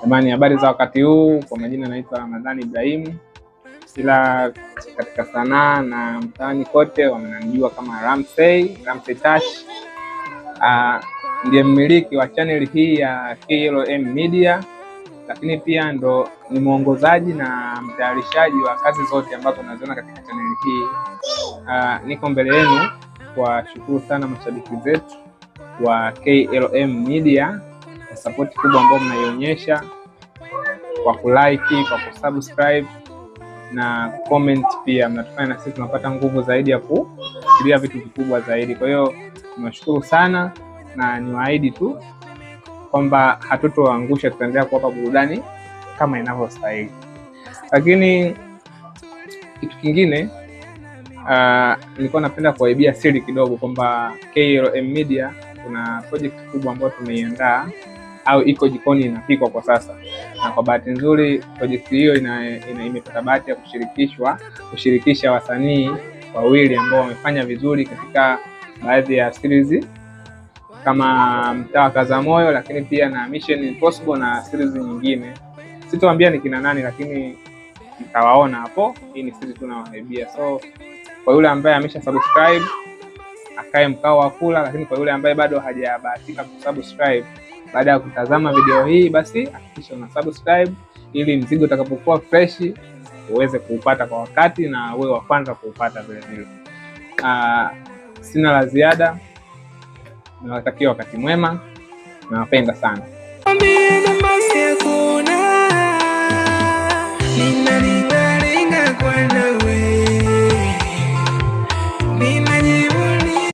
Jamani, habari za wakati huu. Kwa majina naitwa Ramadhani Ibrahim, ila katika sanaa na mtaani kote wananijua kama Ramsey Touch. Ndiye mmiliki wa channel hii ya KLM Media, lakini pia ndo ni mwongozaji na mtayarishaji wa kazi zote ambazo unaziona katika channel hii. Niko mbele yenu kwa shukuru sana mashabiki zetu wa KLM Media kwa support kubwa ambayo mnaionyesha kwa kulike, kwa kusubscribe na comment pia. Mnatufanya na sisi tunapata nguvu zaidi ya kufikiria vitu vikubwa zaidi. Kwa hiyo tunashukuru sana na niwaahidi tu kwamba hatutoangusha, tutaendelea kuwapa burudani kama inavyostahili. Lakini kitu kingine nilikuwa napenda kuwaibia siri kidogo kwamba KLM Media kuna project kubwa ambayo tumeiandaa au iko jikoni inapikwa kwa sasa, na kwa bahati nzuri project hiyo imepata bahati ya kushirikisha wasanii wawili ambao wamefanya vizuri katika baadhi ya series kama Mtaa wa Kazamoyo, lakini pia na Mission Impossible na series nyingine. Sitoambia ni kina nani, lakini mtawaona hapo. Hii ni siri tunawaibia. So kwa yule ambaye amesha subscribe akae mkao wa kula, lakini kwa yule ambaye bado hajabahatika kusubscribe baada ya kutazama video hii, basi hakikisha una subscribe ili mzigo utakapokuwa fresh uweze kuupata kwa wakati na uwe wa kwanza kuupata vile vile. Sina la ziada. Nawatakia wakati mwema. Nawapenda sana.